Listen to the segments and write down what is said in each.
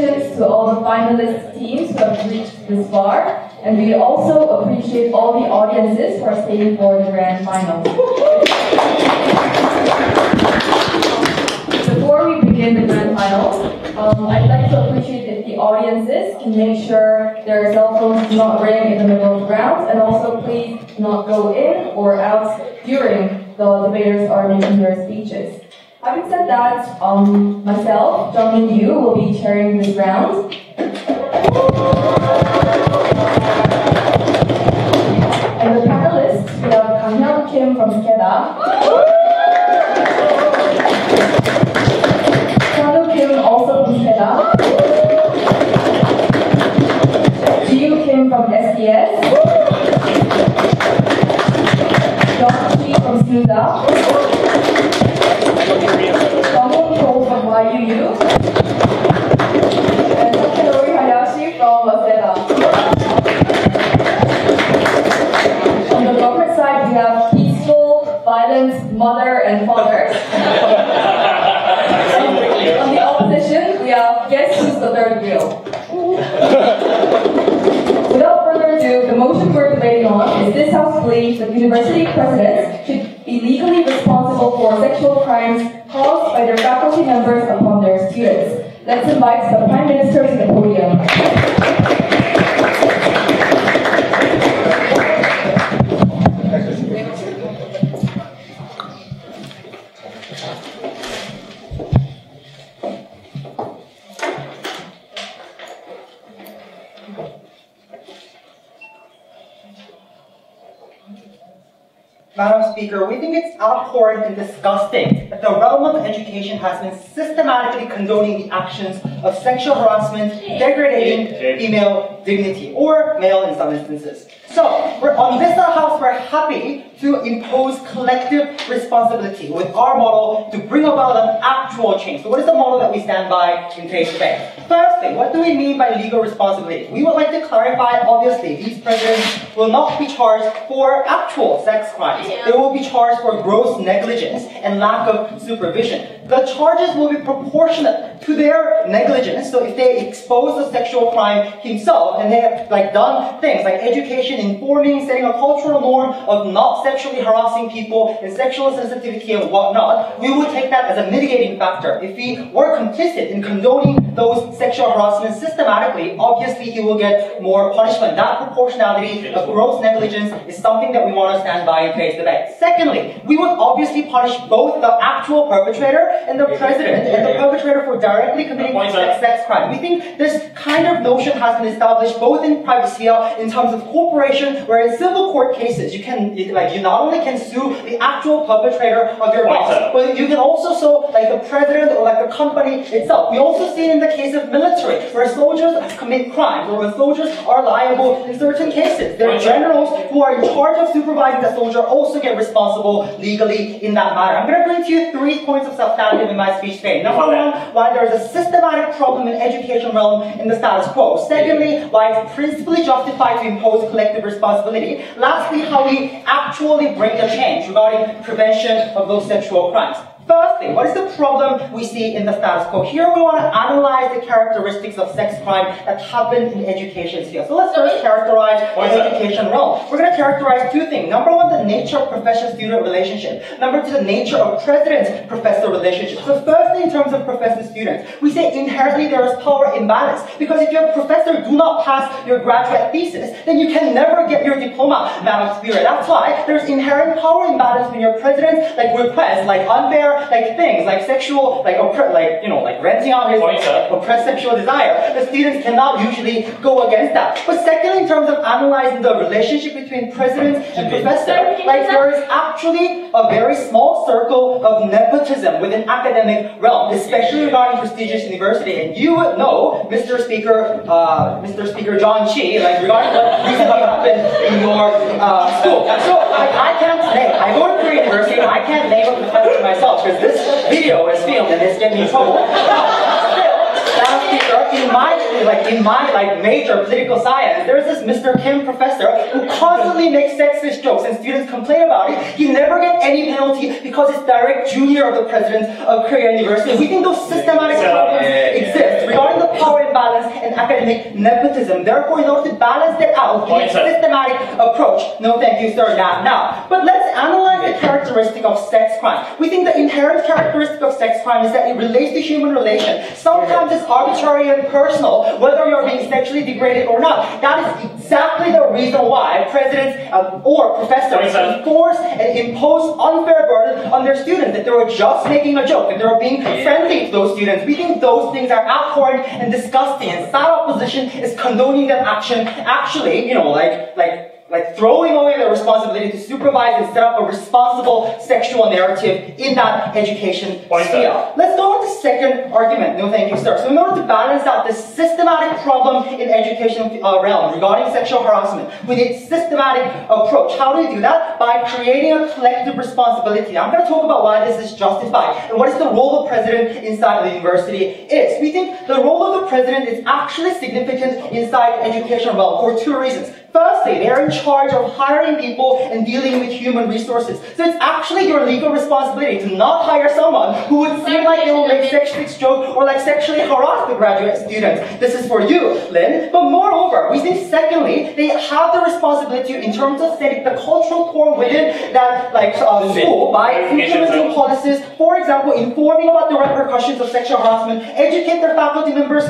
Congratulations to all the finalist teams who have reached this far, and we also appreciate all the audiences who are staying for the grand finals. Before we begin the grand finals, I'd like to appreciate if the audiences can make sure their cell phones do not ring in the middle of the round, and also please not go in or out during the debaters are making their speeches. Having said that, myself, Chung and you will be chairing this round. And the panelists, we have Kang Kim from SKEDA, Sanu Kim also from SKEDA, Jiu Kim from SDS, John Chi from SNUDA, Dong Ho from YUU, and Takanori Hayashi from Waseda. On the government side, we have peaceful, violent mother and fathers. On the opposition, we have guess who's the third wheel. Without further ado, the motion we're debating on is this House believes that university presidents should be legally responsible for sexual crimes caused by their faculty members upon their students. Let's invite the Prime Minister to the podium. Madam Speaker, we think it's abhorrent and disgusting that the realm of education has been systematically condoning the actions of sexual harassment, degrading female dignity, or male in some instances. So, on this House, we're happy to impose collective responsibility with our model to bring about an actual change. So what is the model that we stand by in today's debate? Firstly, what do we mean by legal responsibility? We would like to clarify, obviously, these presidents will not be charged for actual sex crimes. They will be charged for gross negligence and lack of supervision. The charges will be proportionate to their negligence. So if they expose a sexual crime himself and they have done things like education, informing, setting a cultural norm of not sexually harassing people and sexual sensitivity and whatnot, we would take that as a mitigating factor. If we were complicit in condoning those sexual harassment systematically, obviously he will get more punishment. That proportionality of gross negligence is something that we want to stand by in today's debate. Secondly, we would obviously punish both the actual perpetrator and the president and the perpetrator for directly committing sex crime. We think this kind of notion has been established both in private sphere in terms of corporation, where in civil court cases you not only can sue the actual perpetrator of your boss, but you can also sue the president or the company itself. We also see it in the case of military, where soldiers commit crimes, or when soldiers are liable in certain cases. There are generals who are in charge of supervising the soldier also get responsible legally in that matter. I'm going to bring to you 3 points of substantive in my speech today. Number one, why there is a systematic problem in education realm in the status quo. Secondly, why it's principally justified to impose collective responsibility. Lastly, how we actually bring a change regarding prevention of those sexual crimes. Firstly, what is the problem we see in the status quo? Here we want to analyze the characteristics of sex crime that happen in the education sphere. So let's first characterize the education realm. We're going to characterize 2 things. Number one, the nature of professor-student relationship. Number 2, the nature of president-professor relationship. So firstly, in terms of professor-students, we say inherently there is power imbalance. Because if your professor do not pass your graduate thesis, then you can never get your diploma, Madam Speaker. That's why there's inherent power imbalance when your president requests unfair things like sexual, renting out his oppressed sexual desire. The students cannot usually go against that. But secondly, in terms of analyzing the relationship between president and professor, there is actually a very small circle of nepotism within academic realm, especially regarding prestigious university. And you would know, Mr. Speaker John Chi, regarding what recently happened in your school. So I can't name. I go to Korean University, and I can't name a professor myself, because this video is filmed and it's getting me in trouble. Madam Speaker, in my major political science, there's this Mr. Kim professor who constantly makes sexist jokes and students complain about it. He never gets any penalty because he's direct junior of the president of Korea University. We think those systematic problems exist regarding the power imbalance balance and academic nepotism. Therefore, in order to balance that out, we need a systematic approach. No, thank you, sir. Now. But let's analyze the characteristic of sex crime. We think the inherent characteristic of sex crime is that it relates to human relation. Sometimes it's arbitrary and personal, whether you're being sexually degraded or not. That is exactly the reason why presidents or professors enforce and impose unfair burden on their students, that they were just making a joke, that they were being friendly to those students. We think those things are abhorrent and disgusting, and side opposition is condoning that action, actually, you know, like throwing away the responsibility to supervise and set up a responsible sexual narrative in that education sphere. Let's go on to the second argument. No, thank you, sir. So in order to balance out this systematic problem in education realm regarding sexual harassment, we need systematic approach. How do we do that? By creating a collective responsibility. I'm going to talk about why this is justified and what is the role of the president inside the university is. We think the role of the president is actually significant inside education realm for two reasons. Firstly, they're in charge of hiring people and dealing with human resources. So it's actually your legal responsibility to not hire someone who would seem like they will make sexist jokes or like sexually harass the graduate students. This is for you, Lynn. But moreover, we think secondly, they have the responsibility in terms of setting the cultural tone within that school by implementing policies, for example, informing about the repercussions of sexual harassment, educate their faculty members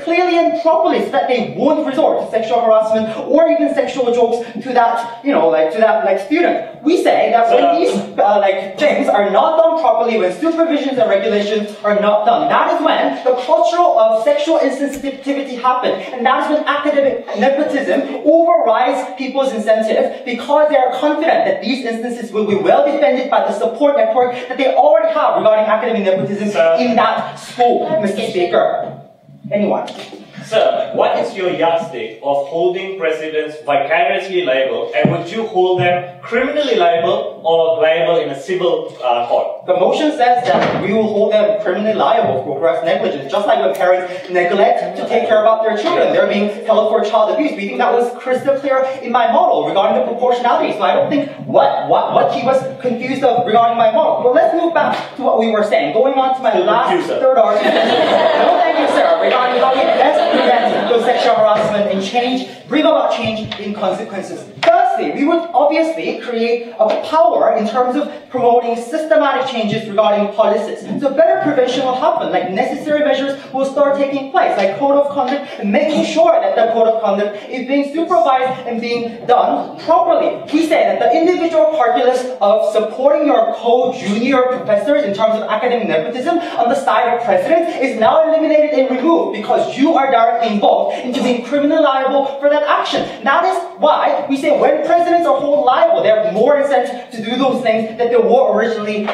clearly and properly so that they won't resort to sexual harassment or even sexual jokes to that, student. We say that when these things are not done properly, when supervisions and regulations are not done, that is when the culture of sexual insensitivity happens, and that is when academic nepotism overrides people's incentive because they are confident that these instances will be well defended by the support network that they already have regarding academic nepotism in that school, Mr. Speaker. Anyone? Sir, what is your yardstick of holding presidents vicariously liable, and would you hold them criminally liable or liable in a civil court? The motion says that we will hold them criminally liable for gross negligence, just like when parents neglect to take care about their children. They're being held for child abuse. We think that was crystal clear in my model regarding the proportionality. So I don't think what he was confused of regarding my model. But let's move back to what we were saying. Going on to my third argument. No, thank you, sir. Regarding how we best prevent those sexual harassment and bring about change in consequences. Firstly, we would obviously create a power in terms of promoting systematic changes regarding policies. So better prevention will happen, like necessary measures will start taking place, like code of conduct, and making sure that the code of conduct is being supervised and being done properly. We say that the individual calculus of supporting your co-junior professors in terms of academic nepotism on the side of presidents is now eliminated and removed because you are directly involved into being criminally liable for that action. That is why we say when presidents are held liable, they have more incentive to do those things that they were originally,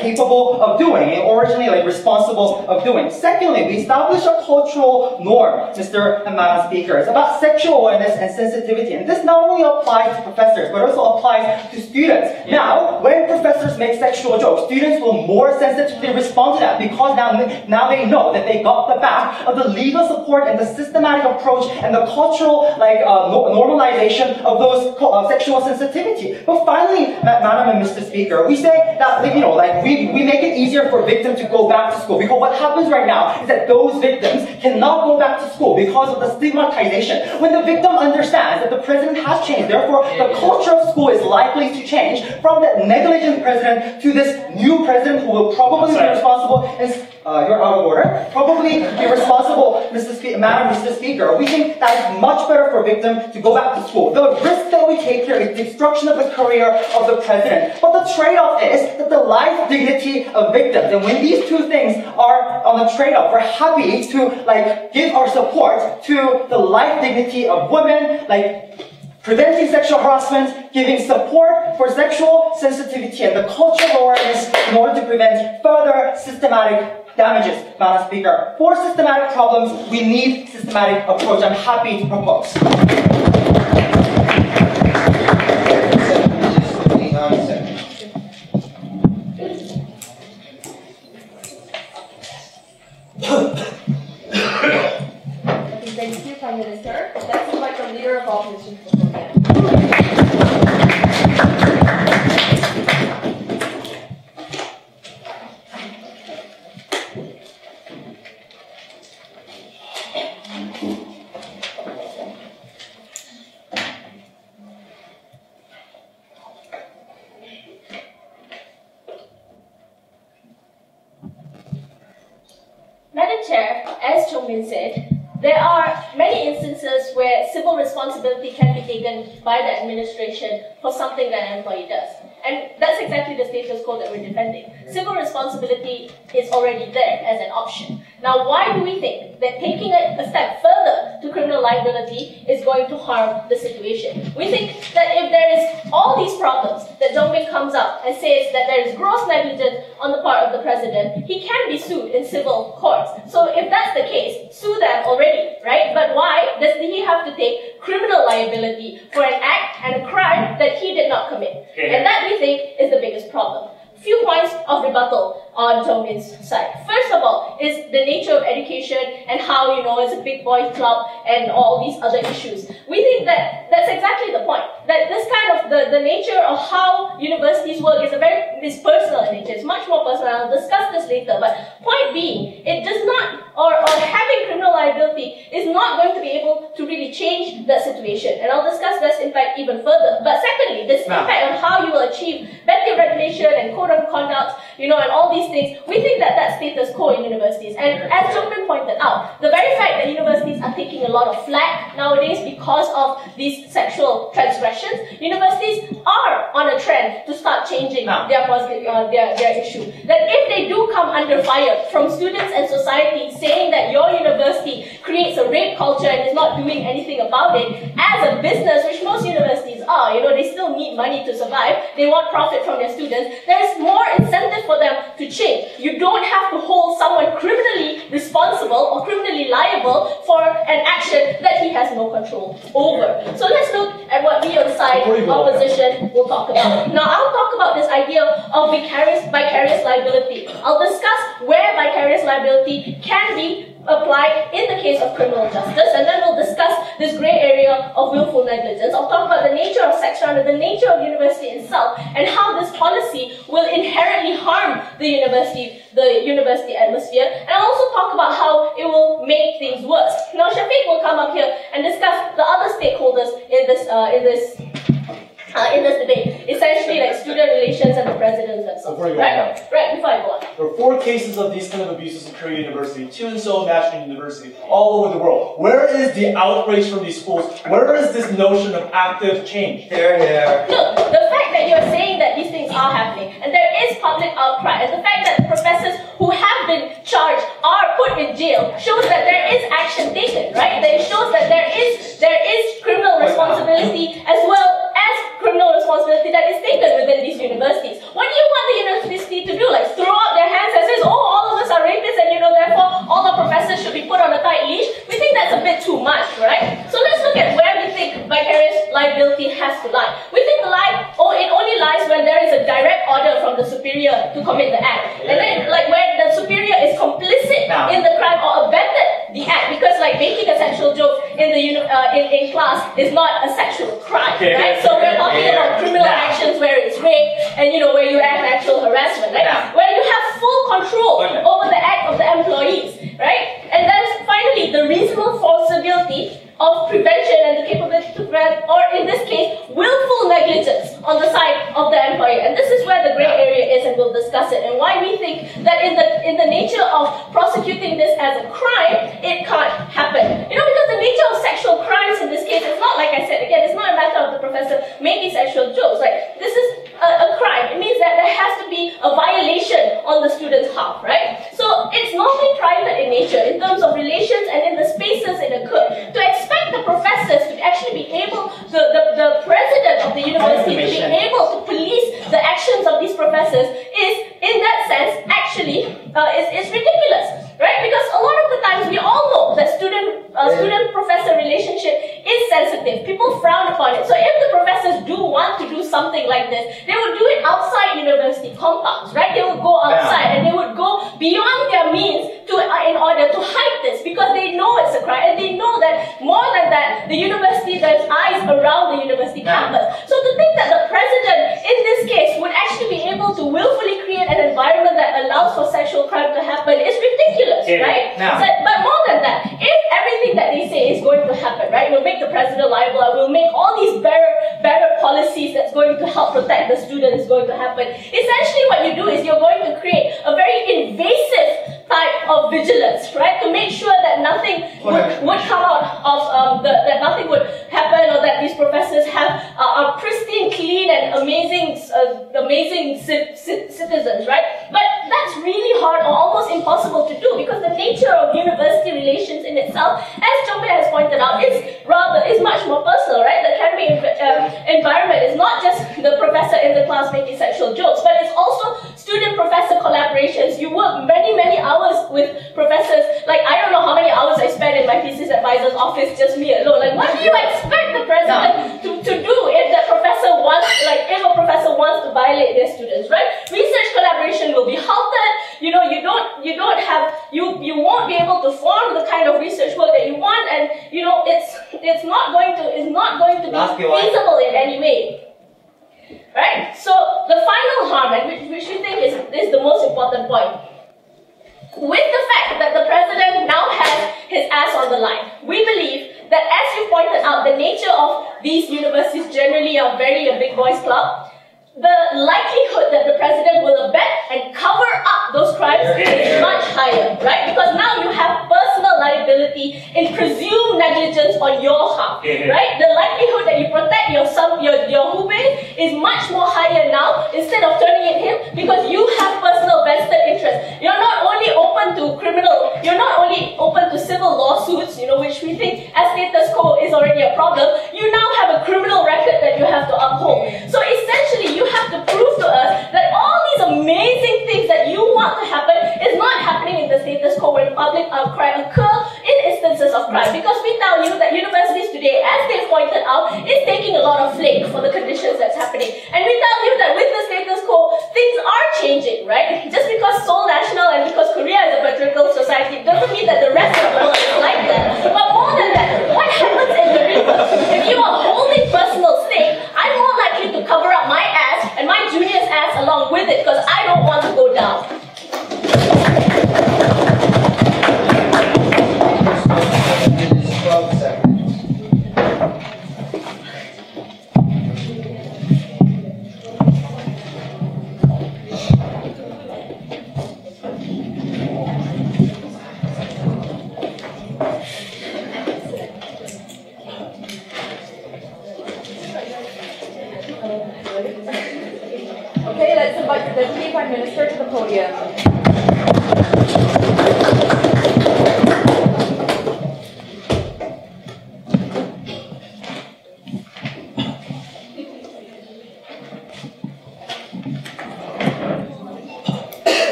capable of doing and originally, responsible of doing. Secondly, we establish a cultural norm, Mr. and Madam Speakers, about sexual awareness and sensitivity. And this not only applies to professors, but also applies to students. Now, when professors make sexual jokes, students will more sensitively respond to that because now they know that they got the back of the legal support and the systematic approach and the cultural normalization of those sexual sensitivity. But finally, Madam and Mr. Speaker, we say that we make it easier for victims to go back to school, because what happens right now is that those victims cannot go back to school because of the stigmatization. When the victim understands that the president has changed, therefore the culture of school is likely to change from that negligent president to this new president who will probably be responsible and you're out of order. Probably be responsible, Madam Mr. Speaker. We think that is much better for victims to go back to school. The risk that we take here is destruction of the career of the president. But the trade-off is that the life dignity of victims. And when these two things are on the trade-off, we're happy to give our support to the life dignity of women, preventing sexual harassment, giving support for sexual sensitivity and the cultural awareness in order to prevent further systematic damages, Madam Speaker. For systematic problems, we need systematic approach. I'm happy to propose. Thank you, Prime Minister. Let's invite the leader of opposition to the podium. Min said, there are many instances where civil responsibility can be taken by the administration for something that an employee does. And that's exactly the status quo that we're defending. Civil responsibility is already there as an option. Now, why do we think that taking a step further to criminal liability is going to harm the situation? We think that if there is all these problems, that Chung comes up and says that there is gross negligence on the part of the president, he can be sued in civil courts. So if that's the case, sue them already, right? But why does he have to take criminal liability for an act and a crime that he did not commit? And that, we think, is the biggest problem. Few points of rebuttal on Chung Min's side. First of all, is the nature of education and how, it's a big boy club and all these other issues. We think that that's exactly the point. That this kind of, the nature of how universities work is personal in nature. It's much more personal. I'll discuss this later. But point being, it does not, or having criminal liability is not going to be able to really change that situation. And I'll discuss this impact even further. But secondly, this impact on how you will achieve better regulation and code of conduct, and all these things, we think that that's status quo in universities. And as Chung pointed out, the very fact that universities are taking a lot of flack nowadays because of these sexual transgressions, universities are on a trend to start changing their issue. That if they do come under fire from students and society saying that your university creates a rape culture and is not doing anything about it, as a business, which most universities are, they still need money to survive, they want profit from their students, there is more incentive for them to change. You don't have to hold someone criminally responsible or criminally liable for an action that he has no control over. So let's look at what we on the side opposition will talk about. Now I'll talk about this idea of vicarious liability. I'll discuss where vicarious liability can be applied in the case of criminal justice, and then we'll discuss this grey area of willful negligence. I'll talk about the nature of sex crime and the nature of university itself, and how this policy will inherently harm the university atmosphere, and I'll also talk about how it will make things worse. Now Shafiq will come up here and discuss the other stakeholders in this debate, essentially like student relations and the presidents themselves. Before I go on. There are 4 cases of these kind of abuses in Korea University, 2 in Seoul National University, all over the world. Where is the outrage from these schools? Where is this notion of active change? Look, the fact that you're saying that these things are happening, and there is public outcry, and the fact that professors who have been charged are put in jail shows that there is action taken, right? That it shows that there is criminal responsibility as well as criminal responsibility that is taken within these universities. What do you want the university to do? Like throw up their hands and say, oh, all of us are rapists and therefore all the professors should be put on a tight leash? We think that's a bit too much, right? So let's look at where we think vicarious liability has to lie. We think it only lies when there is a direct order from the superior to commit the act. And then where the superior is complicit in the crime or abetted the act, because making a sexual joke in class is not a sexual crime, right? So we're talking about criminal actions where it's rape and where you act actual harassment, right? Where you have full control over the act of the employees, right? And then finally, the reasonable forcibility of prevention and the capability to prevent, or in this case, willful negligence on the side of the employer. And this is where the grey area is, and we'll discuss it, and why we think that in the nature of prosecuting this as a crime, it can't happen. Because the nature of sexual crimes in this case, it's not, like I said, again, it's not a matter of the professor making sexual jokes. This is a crime. It means that there has to be a violation on the student's half, right? So it's normally private in nature in terms of relations and in the spaces it occurred. To expect the professors to actually be able, the president of the university to be able to police the actions of these professors is, in that sense, actually is ridiculous, right? Because a lot of the times we all know that student-professor relationship is sensitive. People frown upon it. So if the professors do want to do something like this, they would do it outside university compounds, right? They would go outside and they would go beyond their means in order to hide this, because they know it's a crime, and they know that more than that, the university, there's eyes around the university campus. So to think that the president in this case would actually be able to willfully create an environment that allows for sexual crime to happen is ridiculous, right? But more than that, if everything that they say is going to happen, right, we'll make the president liable, we'll make all these better policies that's going to help protect the student is going to happen. Essentially what you do is you're going to create a very invasive type of vigilance, right? To make sure that nothing would come out of that nothing would happen, or that these professors have are pristine, clean, and amazing citizens, right? But that's really hard or almost impossible to do, because the nature of university relations in itself, as Chung has pointed out, is much more personal, right? The academic environment is not just the professor in the class making sexual jokes, but it's also student-professor collaborations. You work many, many hours with professors. Like, I don't know how many hours I spend in my thesis advisor's office, just me alone. Like, what do you expect the president to do if the professor wants, like, if a professor wants to violate their students, right? Research collaboration will be halted. You know, you won't be able to form the kind of research work that you want, and you know, it's not going to be feasible in any way. Right? So the final harm, and which we think is the most important point, with the fact that the president now has his ass on the line, we believe that, as you pointed out, the nature of these universities generally are a big boys club. The likelihood that the president will abet and cover up those crimes is much higher, right? Because now you have personal liability in presumed negligence on your half, right? The likelihood that you protect your hube is much more higher now, instead of turning it him, because you have personal vested interest. You're not only open to civil lawsuits, you know, which we think as status quo is already a problem. You now have a criminal record that you have to uphold. So essentially, you have to prove to us that all these amazing things that you want to happen is not happening in the status quo when public outcry occur in instances of crime. Because we tell you that universities today, as they've pointed out, is taking a lot of flake for the conditions that's happening. And we tell you that with the status quo, things are changing, right? Just because Seoul National and because Korea is a patriarchal society doesn't mean that the rest of the world is like that. But more than that, what happens in the reverse? If you are holding personal stake, I'm more likely to cover up my ass and my junior's ass along with it, because I don't want to go down. Okay, let's invite the Deputy Prime Minister to the podium.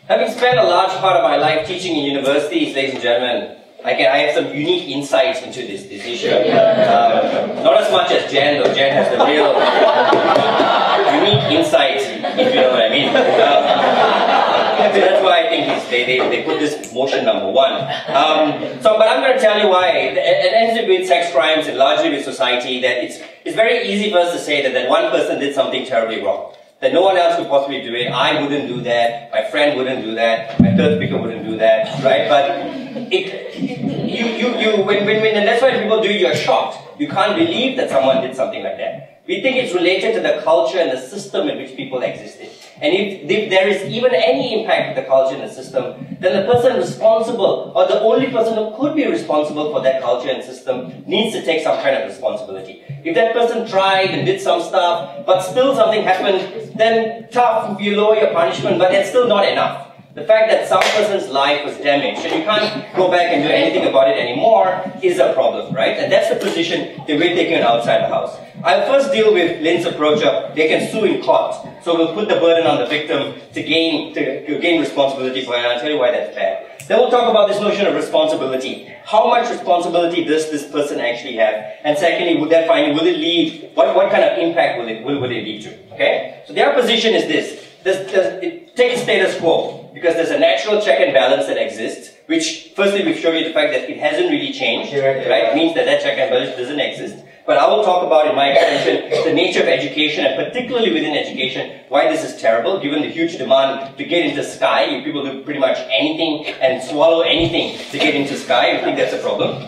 Having spent a large part of my life teaching in universities, ladies and gentlemen, I have some unique insights into this issue. Not as much as Jen, though Jen has the real unique insight, if you know what I mean. So that's why I think they put this motion number one. But I'm going to tell you why. It ends up with sex crimes and largely with society, that it's very easy for us to say that one person did something terribly wrong. That no one else could possibly do it. I wouldn't do that. My friend wouldn't do that. My third speaker wouldn't do that, right? But when that's why people do it, you're shocked. You can't believe that someone did something like that. We think it's related to the culture and the system in which people existed. And if there is even any impact of the culture and the system, then the person responsible, or the only person who could be responsible for that culture and system, needs to take some kind of responsibility. If that person tried and did some stuff, but still something happened, then tough, you lower your punishment, but that's still not enough. The fact that some person's life was damaged and you can't go back and do anything about it anymore is a problem, right? And that's the position that we're taking outside the house. I'll first deal with Lynn's approach of they can sue in court. So we'll put the burden on the victim to gain responsibility for it, and I'll tell you why that's bad. Then we'll talk about this notion of responsibility. How much responsibility does this person actually have? And secondly, will that finding, will it lead, what kind of impact will it lead to? Okay? So their position is this. Take the status quo, because there's a natural check and balance that exists. which firstly we've shown you the fact that it hasn't really changed, right? It means that that check and balance doesn't exist. But I will talk about in my extension the nature of education, and particularly within education, why this is terrible, given the huge demand to get into Sky. People do pretty much anything and swallow anything to get into Sky. I think that's a problem.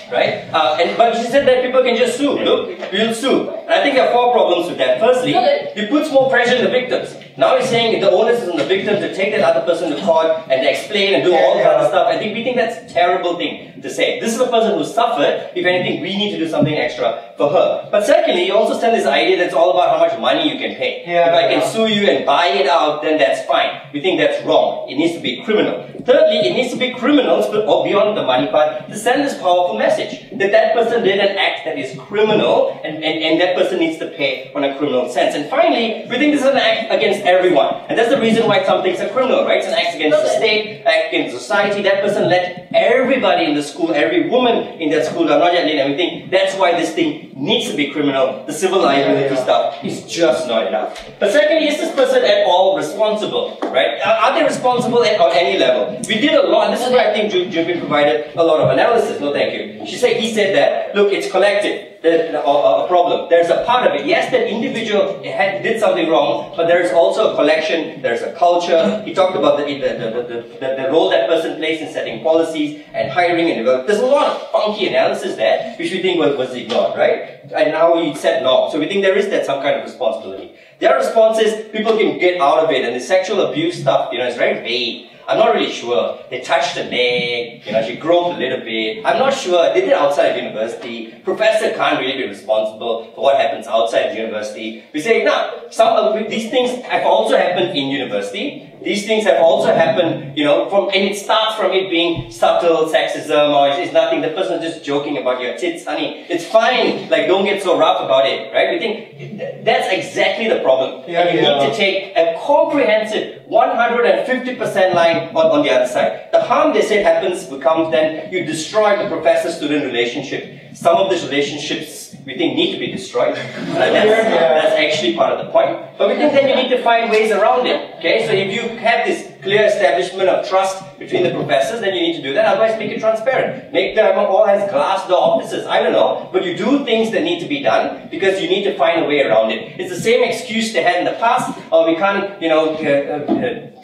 Right? But she said that people can just sue. Look, we'll sue. And I think there are 4 problems with that. Firstly, it puts more pressure on the victims. Now he's saying the onus is on the victim to take that other person to court and to explain and do all that other stuff. We think that's a terrible thing to say. This is a person who suffered. If anything, we need to do something extra for her. But secondly, you also send this idea that's all about how much money you can pay. If I can sue you and buy it out, then that's fine. We think that's wrong. It needs to be criminal. Thirdly, it needs to be criminals, or beyond the money part, to send this powerful message that that person did an act that is criminal, and that person needs to pay on a criminal sense. And finally, we think this is an act against everyone. And that's the reason why some things are criminal, right? It's an act against the state, act against society. That person let everybody in the school, every woman in that school, I'm not yet late, everything. That's why this thing needs to be criminal. The civil liability stuff is just not enough. But secondly, is this person at all responsible, right? Are they responsible on any level? We did a lot, and this is where I think Jubin provided a lot of analysis. No, thank you. He said that, look, it's collective. A problem. There's a part of it. Yes, that individual did something wrong, but there is also a collection, there's a culture. He talked about the role that person plays in setting policies and hiring and development. There's a lot of funky analysis there, which we think was ignored, right? And now he said no. So we think there is some kind of responsibility. Their response is people can get out of it, and the sexual abuse stuff, is very vague. I'm not really sure. They touched the leg, she groped a little bit. I'm not sure. They did it outside of university. Professor can't really be responsible for what happens outside of university. We say, no, some of these things have also happened in university. These things have also happened, and it starts from it being subtle sexism, or it's nothing. The person is just joking about your tits, honey. It's fine. Like, don't get so rough about it, right? We think that's exactly the problem. And you need to take a comprehensive 150% line on the other side. The harm they said becomes then you destroy the professor-student relationship. Some of these relationships we think need to be destroyed. That's actually part of the point. But we think then you need to find ways around it. Okay, so if you have this clear establishment of trust between the professors, then you need to do that. Otherwise, make it transparent. Make them all has glass door offices. I don't know, but you do things that need to be done because you need to find a way around it. It's the same excuse they had in the past. Or we can't,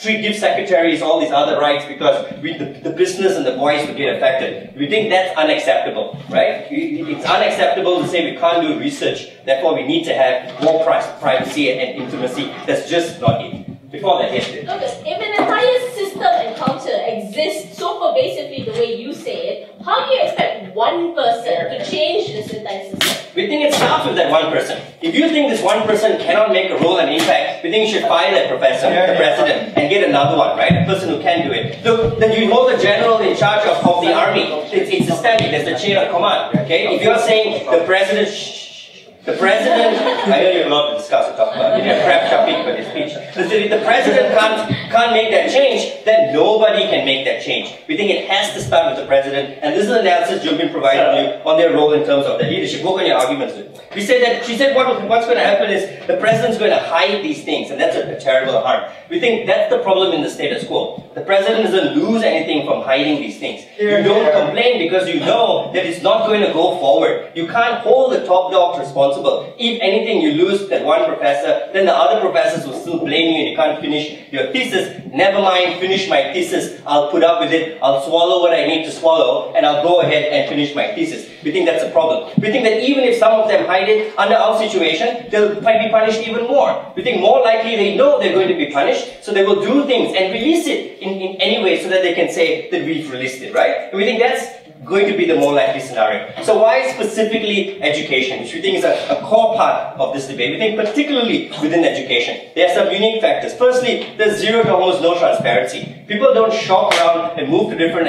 give secretaries all these other rights because the business and the voice would get affected. We think that's unacceptable, right? It's unacceptable to say we can't do research. Therefore, we need to have more privacy and intimacy. That's just not it. Before that, yes. If an entire system and culture exists so pervasively the way you say it, how do you expect one person to change this entire system? We think it starts with that one person. If you think this one person cannot make a role and impact, we think you should fire that professor, the president, and get another one, right? A person who can do it. Look, then you hold the general in charge of the army. It's systemic. There's a chain of command. Okay? If you're saying the president, I know you have a lot to discuss and talk about. You have prep topic for this speech. If the president can't make that change, then nobody can make that change. We think it has to start with the president, and this is an analysis Jubin provided you on their role in terms of their leadership. Work on your arguments. She said what's going to happen is the president's going to hide these things, and that's a terrible harm. We think that's the problem in the status quo. The president doesn't lose anything from hiding these things. You don't complain because you know that it's not going to go forward. You can't hold the top dogs responsible. If anything, you lose that one professor, then the other professors will still blame you and you can't finish your thesis. Never mind, finish my thesis. I'll put up with it. I'll swallow what I need to swallow, and I'll go ahead and finish my thesis. We think that's a problem. We think that even if some of them hide it under our situation, they'll be punished even more. We think more likely they know they're going to be punished, so they will do things and release it in any way so that they can say that we've released it, right? And we think that's going to be the more likely scenario. So why specifically education, which we think is a core part of this debate? We think particularly within education, there are some unique factors. Firstly, there's zero to almost no transparency. People don't shop around and move to different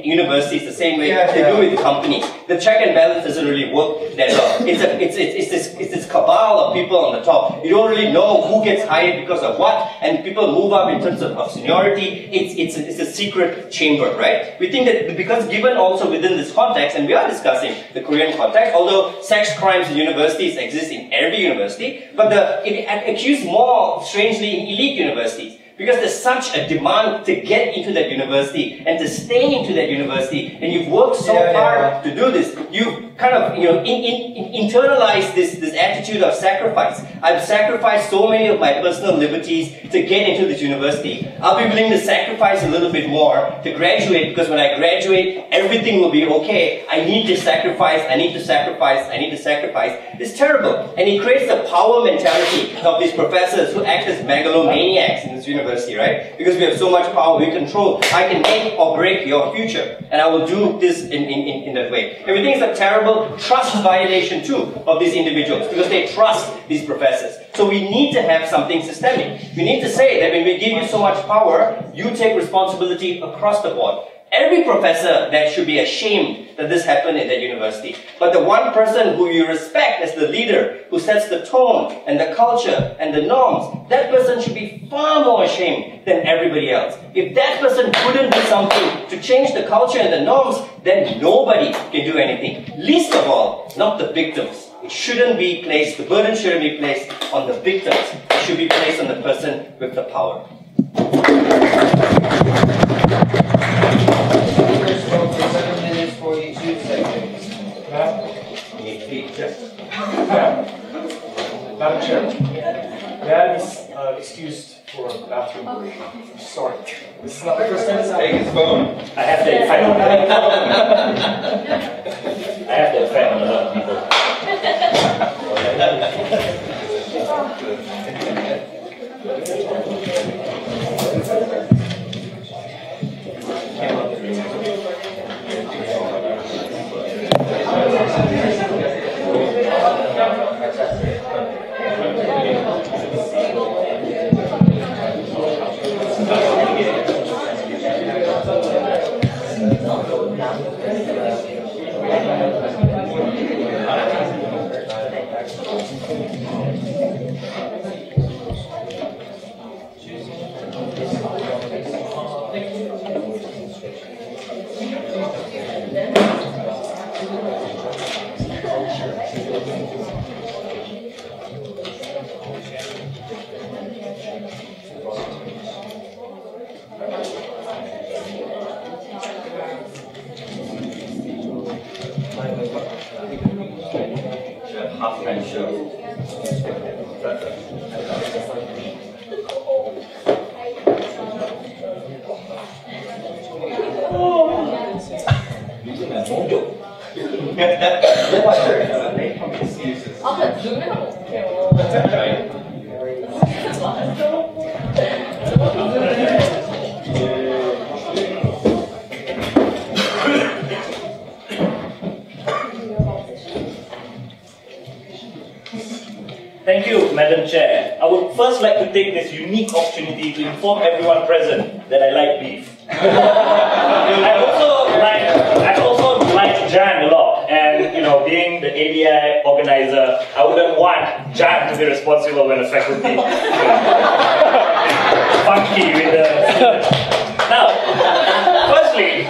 universities the same way they do with companies. The check and balance doesn't really work that well. It's this cabal of people on the top. You don't really know who gets hired because of what, and people move up in terms of seniority. It's a secret chamber, right? We think that because given also within this context, and we are discussing the Korean context, although sex crimes in universities exist in every university, but it accused more strangely in elite universities. Because there's such a demand to get into that university and to stay into that university, and you've worked so hard to do this. You've kind of, internalized this attitude of sacrifice. I've sacrificed so many of my personal liberties to get into this university. I'll be willing to sacrifice a little bit more to graduate, because when I graduate, everything will be okay. I need to sacrifice, I need to sacrifice, I need to sacrifice. It's terrible. And it creates the power mentality of these professors who act as megalomaniacs in this university, right? Because we have so much power, we control. I can make or break your future, and I will do this in that way. And we think it's a terrible trust violation too of these individuals, because they trust these professors. So we need to have something systemic. We need to say that when we give you so much power, you take responsibility across the board. Every professor that should be ashamed that this happened in that university. But the one person who you respect as the leader, who sets the tone and the culture and the norms, that person should be far more ashamed than everybody else. If that person couldn't do something to change the culture and the norms, then nobody can do anything. Least of all, not the victims. It shouldn't be placed, the burden shouldn't be placed on the victims. It should be placed on the person with the power. First vote for 7 minutes, 42 seconds. Madam Chair, may I be excused for a bathroom break? Sorry. This is not the first time it's happened. Take his phone. I have the effect. I have the effect on a lot of people. Half-time show. Thank you, Madam Chair. I would first like to take this unique opportunity to inform everyone present that I like beef. I also like Jan a lot, and being the ADI organizer, I wouldn't want Jan to be responsible when a faculty funky with the. Now,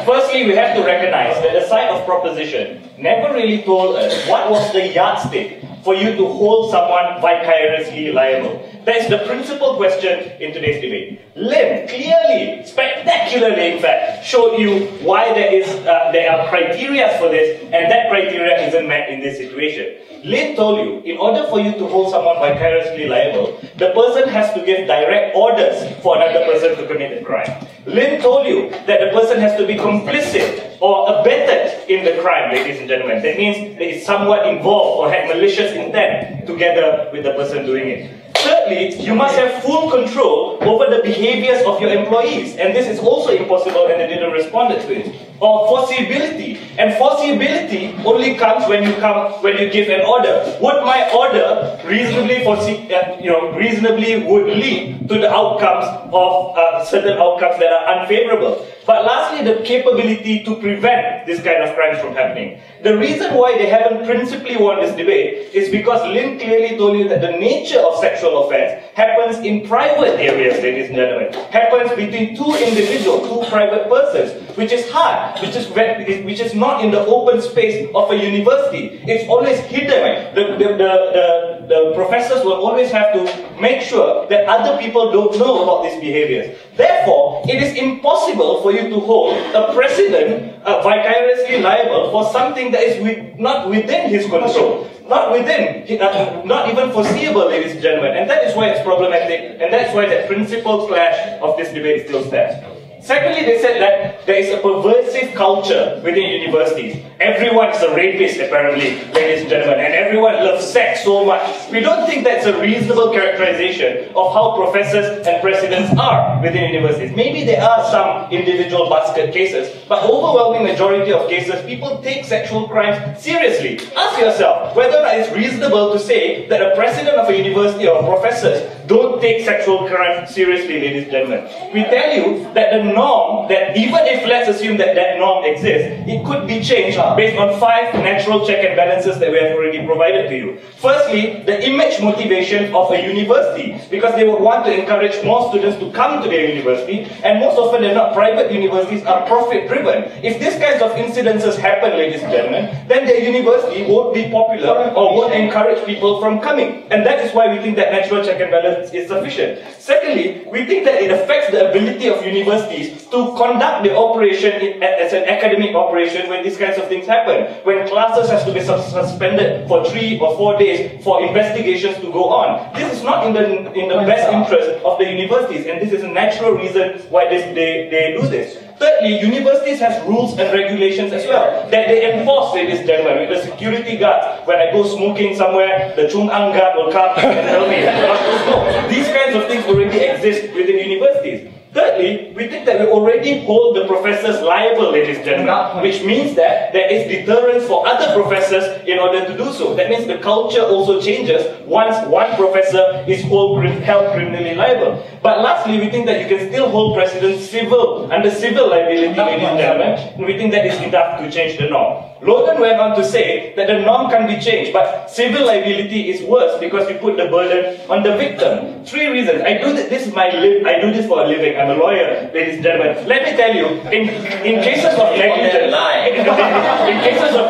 firstly, we have to recognize that the side of proposition never really told us what was the yardstick for you to hold someone vicariously liable. That is the principal question in today's debate. Lynn clearly, spectacularly in fact, showed you why there are criteria for this, and that criteria isn't met in this situation. Lynn told you, in order for you to hold someone vicariously liable, the person has to give direct orders for another person to commit a crime. Lynn told you that the person has to be complicit or abetted in the crime, ladies and gentlemen. That means that is somewhat involved or had malicious intent together with the person doing it. Thirdly, you must have full control over the behaviors of your employees, and this is also impossible and they didn't respond to it. Or foreseeability, and foreseeability only comes when you give an order. Would my order reasonably would lead to the outcomes of certain outcomes that are unfavorable? But lastly, the capability to prevent this kind of crimes from happening. The reason why they haven't principally won this debate is because Lynn clearly told you that the nature of sexual offense happens in private areas, ladies and gentlemen. Happens between two individuals, two private persons, which is hard, which is not in the open space of a university. It's always hidden. the professors will always have to make sure that other people don't know about these behaviors. Therefore, it is impossible for you to hold a president vicariously liable for something that is not within his control. Not within, not even foreseeable, ladies and gentlemen. And that is why it's problematic, and that's why that principal clash of this debate still stands. Secondly, they said that there is a pervasive culture within universities. Everyone is a rapist, apparently, ladies and gentlemen, and everyone loves sex so much. We don't think that's a reasonable characterization of how professors and presidents are within universities. Maybe there are some individual basket cases, but overwhelming majority of cases, people take sexual crimes seriously. Ask yourself whether or not it's reasonable to say that a president of a university or professors don't take sexual crimes seriously, ladies and gentlemen. We tell you that the norm, that even if let's assume that that norm exists, it could be changed based on 5 natural check and balances that we have already provided to you. Firstly, the image motivation of a university, because they would want to encourage more students to come to their university, and most often than not, private universities are profit driven. If these kinds of incidences happen, ladies and gentlemen, then their university won't be popular or won't encourage people from coming. And that is why we think that natural check and balance is sufficient. Secondly, we think that it affects the ability of universities to conduct the operation as an academic operation when these kinds of things happen. When classes have to be suspended for 3 or 4 days for investigations to go on. This is not in the best interest of the universities, and this is a natural reason why they do this. Thirdly, universities have rules and regulations as well that they enforce, ladies and gentlemen, with the security guards. When I go smoking somewhere, the Chung guard will come and tell me not to smoke. These kinds of things already exist within universities. Thirdly, we think that we already hold the professors liable, ladies and gentlemen, which means that there is deterrence for other professors in order to do so. That means the culture also changes once one professor is held criminally liable. But lastly, we think that you can still hold presidents under civil liability, ladies and gentlemen, and we think that is enough to change the norm. Logan went on to say that the norm can be changed, but civil liability is worse because you put the burden on the victim. 3 reasons. I do this for a living. I'm a lawyer, ladies and gentlemen. Let me tell you, in cases of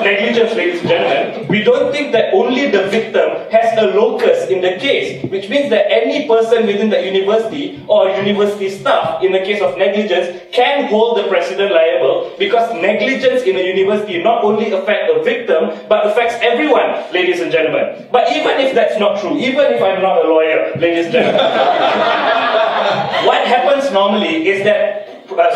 negligence, ladies and gentlemen, we don't think that only the victim has a locus in the case, which means that any person within the university or university staff, in the case of negligence, can hold the president liable, because negligence in a university not only affects the victim, but affects everyone, ladies and gentlemen. But even if that's not true, even if I'm not a lawyer, ladies and gentlemen, what happens normally is that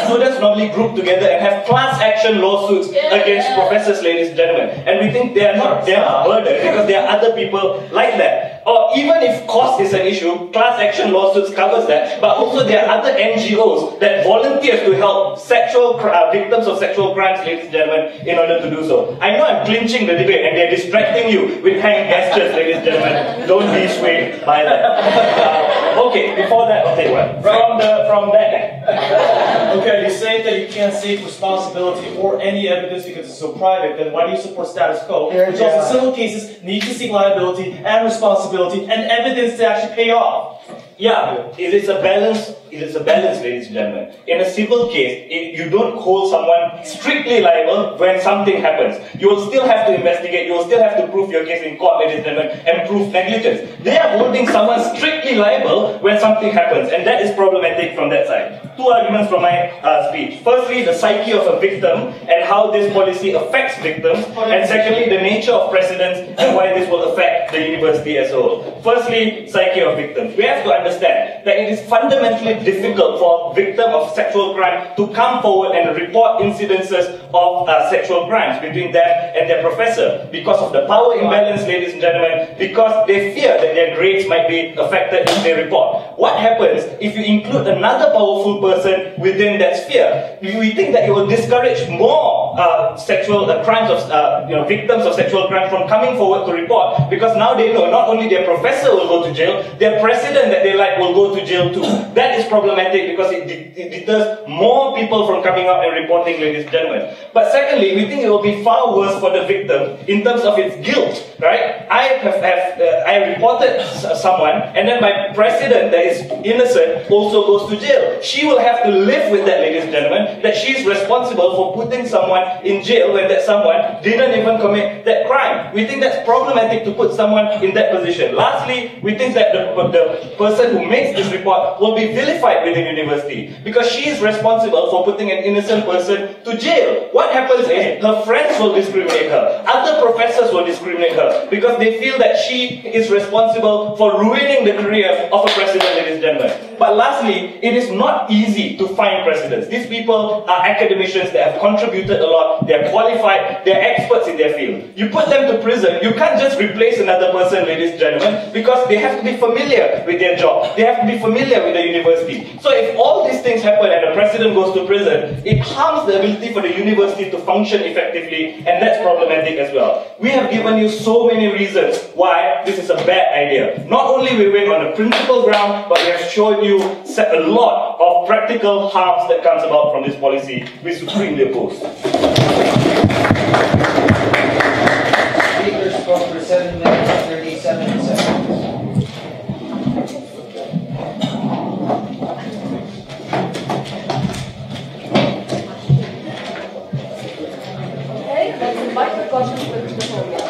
students normally group together and have class action lawsuits against professors, ladies and gentlemen. And we think they are not burdened because there are other people like that. Or even if cost is an issue, class action lawsuits covers that. But also there are other NGOs that volunteer to help victims of sexual crimes, ladies and gentlemen, in order to do so. I know I'm clinching the debate and they're distracting you with hand gestures, ladies and gentlemen. Don't be swayed by that. Okay, before that, okay, from that. Okay, you're saying that you can't seek responsibility or any evidence because it's so private, then why do you support status quo? Which also in civil cases need to seek liability and responsibility and evidence to actually pay off. Yeah, it is a balance. It is a balance, ladies and gentlemen. In a civil case, you don't hold someone strictly liable when something happens. You will still have to investigate. You will still have to prove your case in court, ladies and gentlemen, and prove negligence. They are holding someone strictly liable when something happens, and that is problematic from that side. 2 arguments from my speech. Firstly, the psyche of a victim and how this policy affects victims, and secondly, the nature of precedents and why this will affect the university as a whole. Firstly, psyche of victims. We have to understand that it is fundamentally difficult for a victim of sexual crime to come forward and report incidences of sexual crimes between them and their professor because of the power imbalance, ladies and gentlemen, because they fear that their grades might be affected if they report. What happens if you include another powerful person within that sphere? We think that it will discourage more sexual crimes of victims of sexual crime from coming forward to report, because now they know not only their professor will go to jail, their president that they like will go to jail too. That is problematic because it deters more people from coming out and reporting, ladies and gentlemen. But secondly, we think it will be far worse for the victim in terms of its guilt, right? I I reported someone, and then my president that is innocent also goes to jail. She will have to live with that, ladies and gentlemen, that she is responsible for putting someone in jail when that someone didn't even commit that crime. We think that's problematic to put someone in that position. Lastly, we think that the person who makes this report will be vilified within university because she is responsible for putting an innocent person to jail. What happens is her friends will discriminate her, other professors will discriminate her because they feel that she is responsible for ruining the career of a president, ladies and gentlemen. But lastly, it is not easy to find presidents. These people are academicians that have contributed a lot, they are qualified, they are experts in their field. You put them to prison, you can't just replace another person, ladies and gentlemen, because they have to be familiar with their job, they have to be familiar with the university. So if all these things happen and the president goes to prison, it harms the ability for the university to function effectively, and that's problematic as well. We have given you so many reasons why this is a bad idea. Not only we went on the principle ground, but we have shown you a lot of practical harms that comes about from this policy. We supremely oppose. Speaker spoke for 7 minutes, 37 seconds. Okay, let's invite the questions to the podium.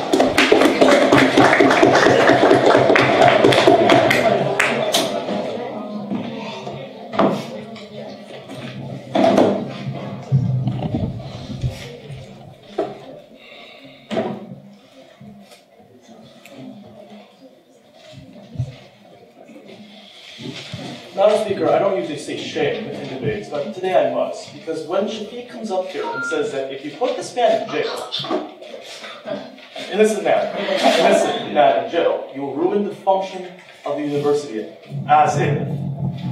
Madam Speaker, I don't usually say shame in debates, but today I must, because when Shafiq comes up here and says that if you put this man in jail, innocent man in jail, you will ruin the function of the university, as if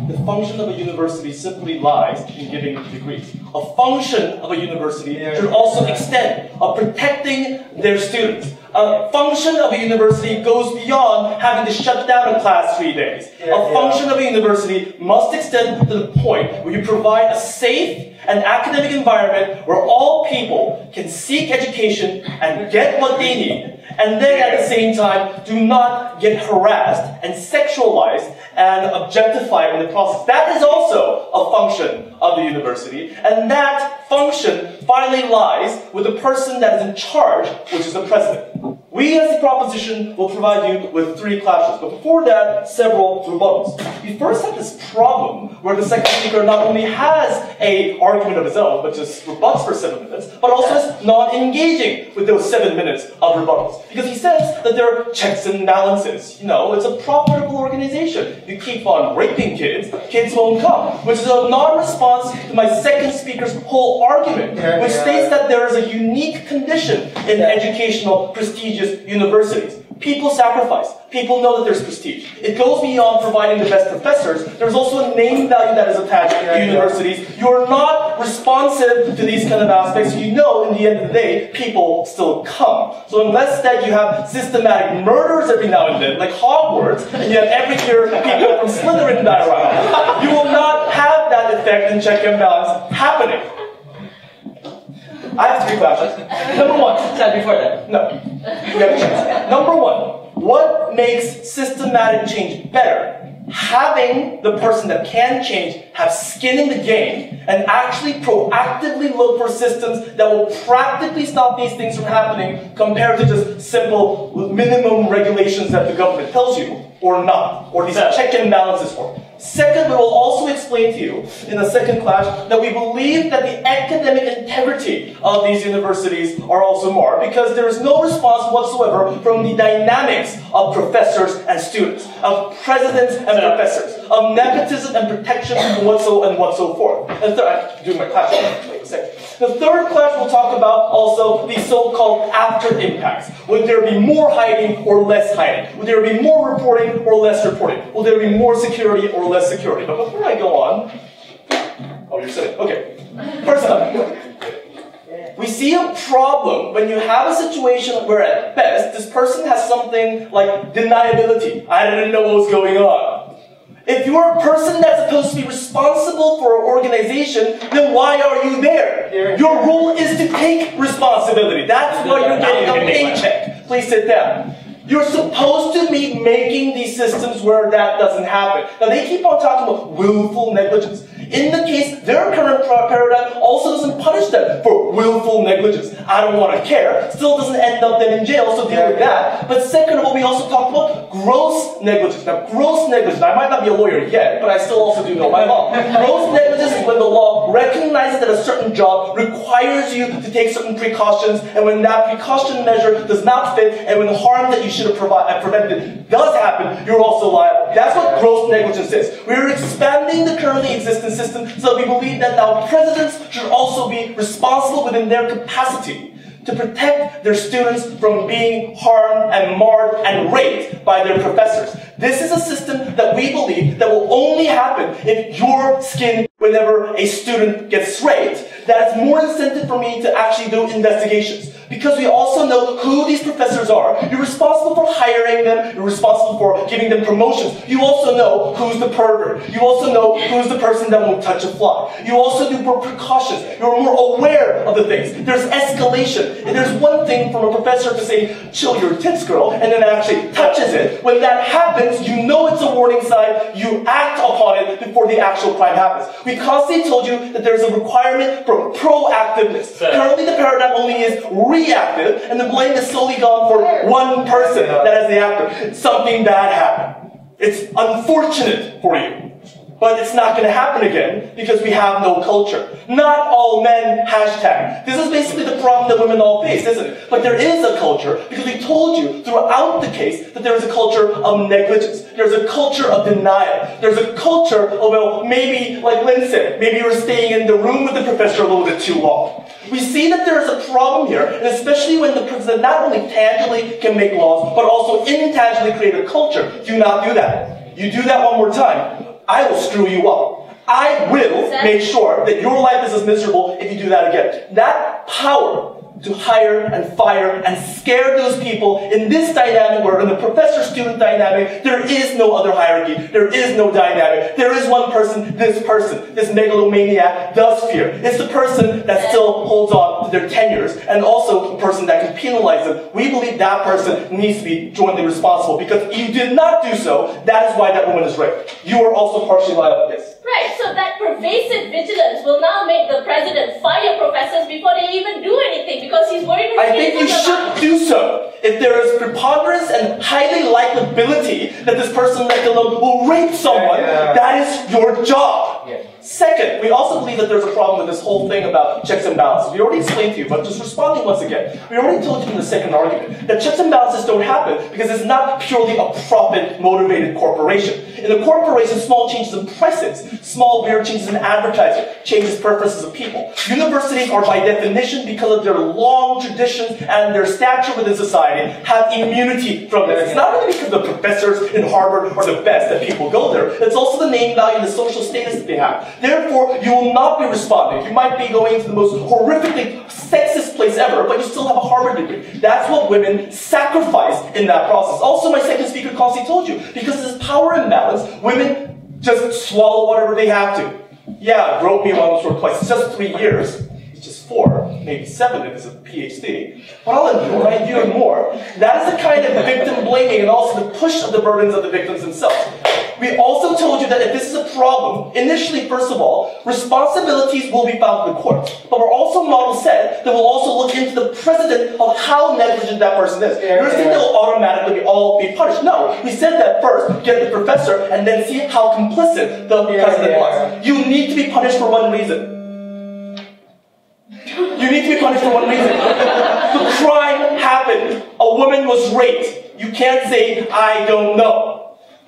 the function of a university simply lies in giving degrees. A function of a university should also extend of protecting their students. A function of a university goes beyond having to shut down a class 3 days. A function of a university must extend to the point where you provide a safe and academic environment where all people can seek education and get what they need, and then at the same time do not get harassed and sexualized and objectified in the process. That is also a function of the university, and that function finally lies with the person that is in charge, which is the president. We as the proposition will provide you with 3 clashes, but before that, several rebuttals. We first have this problem where the second speaker not only has an argument of his own, but just rebuts for 7 minutes, but also is not engaging with those 7 minutes of rebuttals. Because he says that there are checks and balances. You know, it's a profitable organization. You keep on raping kids, kids won't come. Which is a non-response to my second speaker's whole argument, which states that there is a unique condition in educational prestigious universities. People sacrifice. People know that there's prestige. It goes beyond providing the best professors. There's also a name value that is attached to universities. You're not responsive to these kind of aspects. You know, in the end of the day, people still come. So unless that you have systematic murders every now and then, like Hogwarts, and you have every year people from Slytherin die around, you will not have that effect and check and balance happening. I have 3 questions. Number 1. Before that. No. You have a chance. Number 1. What makes systematic change better? Having the person that can change have skin in the game and actually proactively look for systems that will practically stop these things from happening compared to just simple minimum regulations that the government tells you, or not, or these check and balances for. Second, we will also explain to you in the second class that we believe that the academic integrity of these universities are also marred because there is no response whatsoever from the dynamics of professors and students, of presidents and professors, of nepotism and protection and what so forth. And third, I'm doing my class. Wait a second. The third class will talk about also the so-called after impacts. Would there be more hiding or less hiding? Would there be more reporting or less reporting? Will there be more security or less security? But before I go on, oh, you're sitting. Okay. First up, we see a problem when you have a situation where at best this person has something like deniability. I didn't know what was going on. If you're a person that's supposed to be responsible for an organization, then why are you there? Your role is to take responsibility. That's why you're getting a paycheck. Please sit down. You're supposed to be making these systems where that doesn't happen. Now they keep on talking about willful negligence. In the case, their current paradigm also doesn't punish them for willful negligence. I don't want to care. Still doesn't end up them in jail, so deal with that. But second of all, we also talked about gross negligence. Now, gross negligence, I might not be a lawyer yet, but I still also do know my law. Gross negligence is when the law recognizes that a certain job requires you to take certain precautions, and when that precaution measure does not fit, and when the harm that you should have prevented does happen, you're also liable. That's what gross negligence is. We're expanding the currently existing system so we believe that now presidents should also be responsible within their capacity to protect their students from being harmed and marred and raped by their professors. This is a system that we believe that will only happen if your skin, whenever a student gets raped, that is more incentive for me to actually do investigations. Because we also know who these professors are. You're responsible for hiring them. You're responsible for giving them promotions. You also know who's the pervert. You also know who's the person that won't touch a fly. You also do more precautions. You're more aware of the things. There's escalation. And there's one thing from a professor to say, chill your tits, girl, and then actually touches it. When that happens, you know it's a warning sign. You act upon it before the actual crime happens. We constantly told you that there's a requirement for proactiveness. Currently, the paradigm only is reactive, and the blame is solely gone for one person that is the actor. Something bad happened. It's unfortunate for you. But it's not going to happen again because we have no culture. Not all men hashtag. This is basically the problem that women all face, isn't it? But there is a culture because we told you throughout the case that there is a culture of negligence. There's a culture of denial. There's a culture of, well, maybe, like Lynn said, maybe you were staying in the room with the professor a little bit too long. We see that there is a problem here, and especially when the president not only tangibly can make laws, but also intangibly create a culture. Do not do that. You do that one more time, I will screw you up. I will make sure that your life is as miserable if you do that again. That power to hire and fire and scare those people in this dynamic where in the professor-student dynamic, there is no other hierarchy. There is no dynamic. There is one person, this megalomaniac does fear. It's the person that still holds on to their tenures and also the person that can penalize them. We believe that person needs to be jointly responsible because if you did not do so, that is why that woman is raped. You are also partially liable for this. Right, so that pervasive vigilance will now make the president fire professors before they even do anything because he's worried about I think you should do so. If there is preponderance and highly likability that this person left alone will rape someone, that is your job. Second, we also believe that there's a problem with this whole thing about checks and balances. We already explained to you, but just responding once again. We already told you in the second argument that checks and balances don't happen because it's not purely a profit-motivated corporation. In a corporation, small changes in prices, small weird changes in advertising, changes preferences of people. Universities are by definition, because of their long traditions and their stature within society, have immunity from this. It's not only because the professors in Harvard are the best that people go there, it's also the name value and the social status that they have. Therefore, you will not be responding. You might be going to the most horrifically sexist place ever, but you still have a Harvard degree. That's what women sacrifice in that process. Also, my second speaker constantly told you, because of this power imbalance, women just swallow whatever they have to. Yeah, it wrote me once or twice. It's just 3 years. It's just 4, maybe 7 if it's a PhD. But I'll endure. I endure more. That is the kind of victim blaming and also the push of the burdens of the victims themselves. We also told you that if this is a problem, initially, first of all, responsibilities will be found in the courts. But we're also model set that will also look into the precedent of how negligent that person is. You're saying they'll automatically all be punished. No, we said that first, get the professor, and then see how complicit the president was. You need to be punished for one reason. You need to be punished for one reason. The crime happened. A woman was raped. You can't say, I don't know.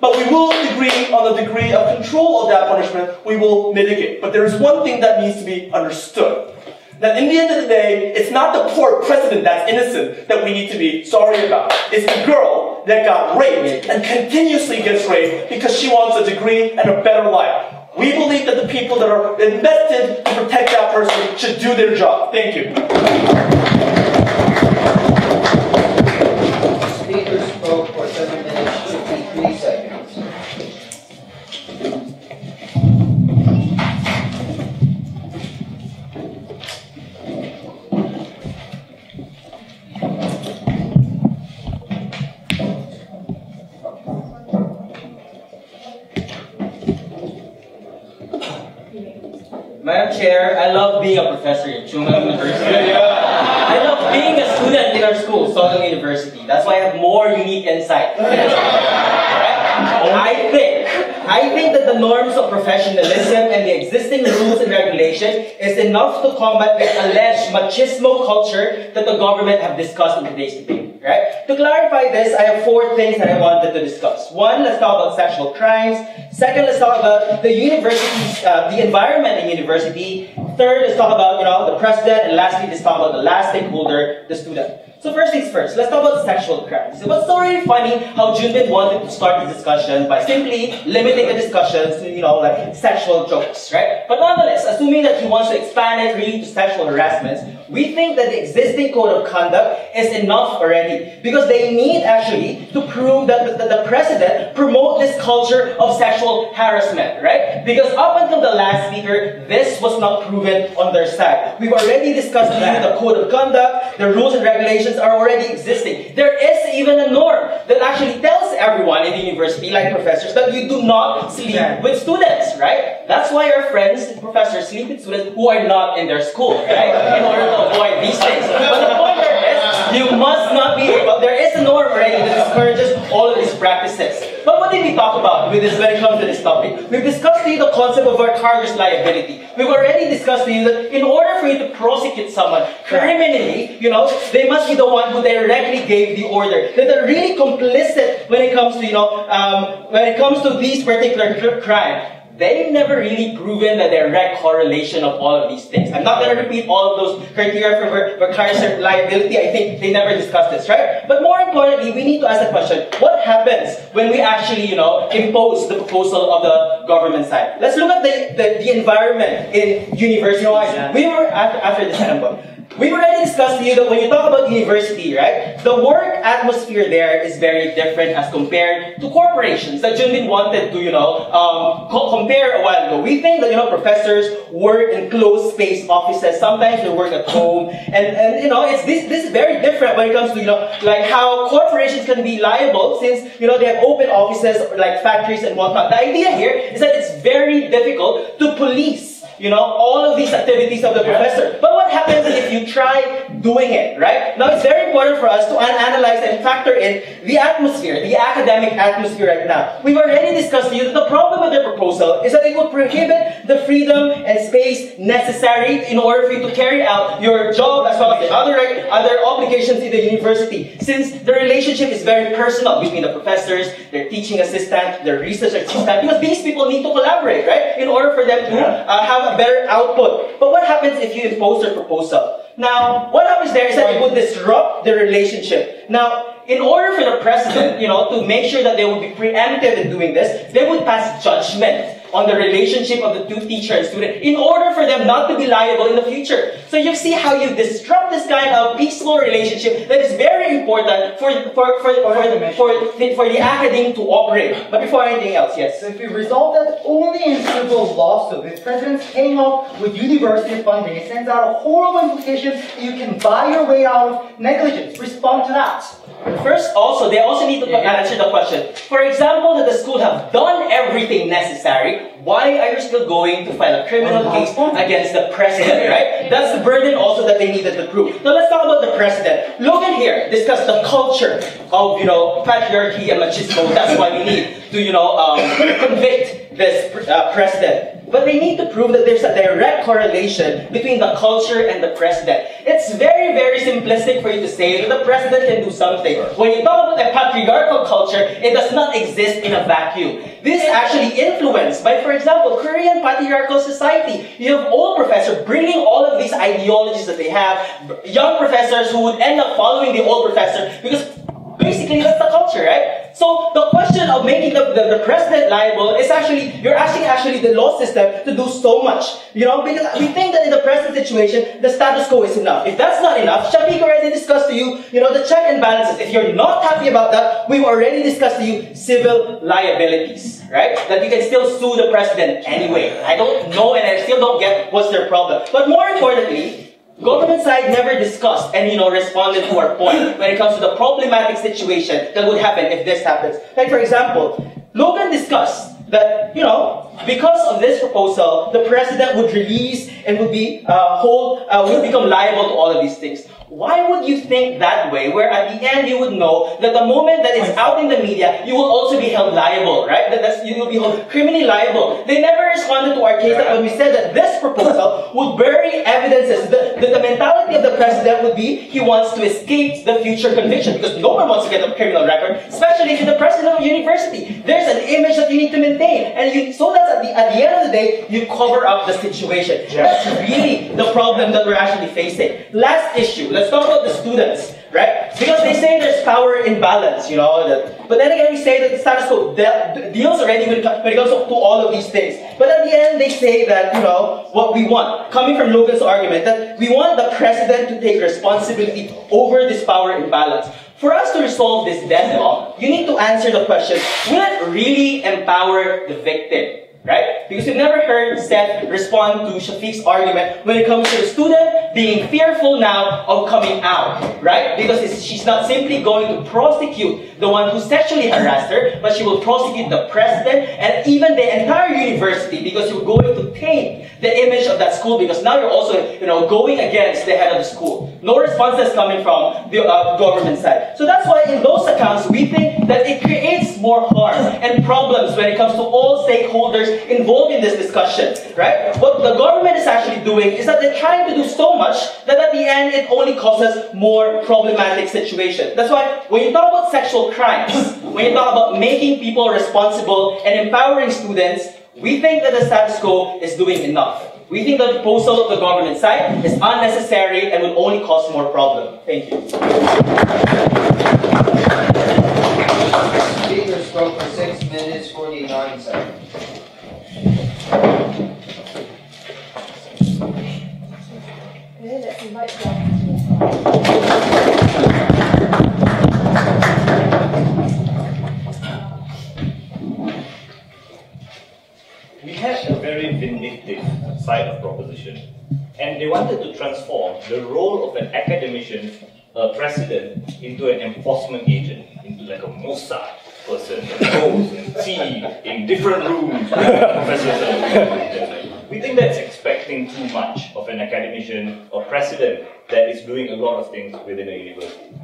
But we will agree on the degree of control of that punishment. We will mitigate. But there is one thing that needs to be understood. That in the end of the day, it's not the poor president that's innocent that we need to be sorry about. It's the girl that got raped and continuously gets raped because she wants a degree and a better life. We believe that the people that are invested to protect that person should do their job. Thank you. Speaker spoke for 7 minutes, 53 seconds. Chair, I love being a professor in Chung University. I love being a student in our school, Seoul University. That's why I have more unique insight. I think that the norms of professionalism and the existing rules and regulation is enough to combat the alleged machismo culture that the government have discussed in today's debate. Right? To clarify this, I have 4 things that I wanted to discuss. 1, let's talk about sexual crimes. 2nd, let's talk about the university's, the environment in university. 3rd, let's talk about the president, and lastly, let's talk about the last stakeholder, the student. So first things first, let's talk about sexual crimes. It was so really funny how Junbin wanted to start the discussion by simply limiting the discussions to, like sexual jokes, right? But nonetheless, assuming that he wants to expand it really to sexual harassments, we think that the existing code of conduct is enough already because they need actually to prove that the president promote this culture of sexual harassment, right? Because up until the last speaker, this was not proven on their side. We've already discussed the code of conduct, the rules and regulations are already existing. There is even a norm that actually tells everyone in the university, like professors, that you do not sleep with students, right? That's why our friends, professors, sleep with students who are not in their school, right? In order to avoid these things. But the point there is, you must not be able, there is a norm already that discourages all of these practices. But what did we talk about with this when it comes to this topic? We've discussed to you the concept of vicarious liability. We've already discussed to you that in order for you to prosecute someone criminally, they must be the one who directly gave the order. That they're really complicit when it comes to these particular crime. They've never really proven the direct correlation of all of these things. I'm not going to repeat all of those criteria for vicarious liability. I think they never discussed this, right? But more importantly, we need to ask the question, what happens when we actually, impose the proposal of the government side? Let's look at the environment in university. We were, after this, we've already discussed to you that when you talk about university, right, the work atmosphere there is very different as compared to corporations that Junbin wanted to, compare a while ago. We think that, professors work in closed space offices. Sometimes they work at home. And this is very different when it comes to, like how corporations can be liable since, they have open offices like factories and whatnot. The idea here is that it's very difficult to police all of these activities of the professor. But what happens if you try doing it, right? Now, it's very important for us to analyze and factor in the atmosphere, the academic atmosphere right now. We've already discussed to you that the problem with their proposal is that it would prohibit the freedom and space necessary in order for you to carry out your job as well as the other obligations in the university. Since the relationship is very personal between the professors, their teaching assistant, their research assistant, because these people need to collaborate, right? In order for them to have a better output. But what happens if you impose their proposal? Now, what happens there is that it would disrupt the relationship. Now, in order for the president, to make sure that they would be preemptive in doing this, they would pass judgment on the relationship of the teacher and student in order for them not to be liable in the future. So you see how you disrupt this kind of peaceful relationship that is very important for the academe to operate. But before anything else, yes? So if we resolve that only in civil lawsuit, if presidents came up with university funding, it sends out a horrible implication that you can buy your way out of negligence. Respond to that. First, they also need to answer the question. For example, that the school have done everything necessary, why are you still going to file a criminal case against the president, right? That's the burden also that they needed to prove. Now let's talk about the president. Look at here, discuss the culture of, patriarchy and machismo. That's why we need to, convict this president. But they need to prove that there's a direct correlation between the culture and the president. It's very, very simplistic for you to say that the president can do something. When you talk about a patriarchal culture, it does not exist in a vacuum. This is actually influenced by, for example, Korean patriarchal society. You have old professors bringing all of these ideologies that they have, young professors who would end up following the old professor because basically that's the culture, right? So the question of making the president liable is you're asking the law system to do so much, because we think that in the present situation, the status quo is enough. If that's not enough, Shapik already discussed to you, the check and balances. If you're not happy about that, we've already discussed to you civil liabilities, right? That you can still sue the president anyway. I don't know and I still don't get what's their problem. But more importantly, government side never discussed and responded to our point when it comes to the problematic situation that would happen if this happens. Like for example, Logan discussed that because of this proposal, the president would release and would become liable to all of these things. Why would you think that way, where at the end you would know that the moment that it's out in the media, you will also be held liable, right? You will be held criminally liable. They never responded to our case that when we said that this proposal would bury evidences. The mentality of the president would be he wants to escape the future conviction, because no one wants to get a criminal record, especially if you're the president of a university. There's an image that you need to maintain, and so that at the end of the day, you cover up the situation. That's really the problem that we're actually facing. Last issue. Let's talk about the students, right? Because they say there's power imbalance, you know. But then again, we say that the status quo deals already when it comes to all of these things. But at the end, they say that, you know, what we want, coming from Logan's argument, that we want the president to take responsibility over this power imbalance. For us to resolve this deadlock, you need to answer the question, will it really empower the victim? Right? Because we've never heard Seth respond to Shafiq's argument when it comes to the student being fearful now of coming out, right? Because she's not simply going to prosecute the one who sexually harassed her, but she will prosecute the president and even the entire university, because you're going to taint the image of that school, because now you're also, you know, going against the head of the school. No response is coming from the government side. So that's why in those accounts, we think that it creates more harm and problems when it comes to all stakeholders involved in this discussion, right? What the government is actually doing is that they're trying to do so much that at the end it only causes more problematic situations. That's why when you talk about sexual crimes, when you talk about making people responsible and empowering students, we think that the status quo is doing enough. We think the proposal of the government side is unnecessary and will only cause more problems. Thank you. Speaker spoke for 6 minutes, 49 seconds. Okay, let's invite John to respond. We had a very vindictive side of proposition, and they wanted to transform the role of an academician, a president, into an enforcement agent, into like a Mossad person that goes and see in different rooms where professors are. We think that's expecting too much of an academician or president that is doing a lot of things within a university.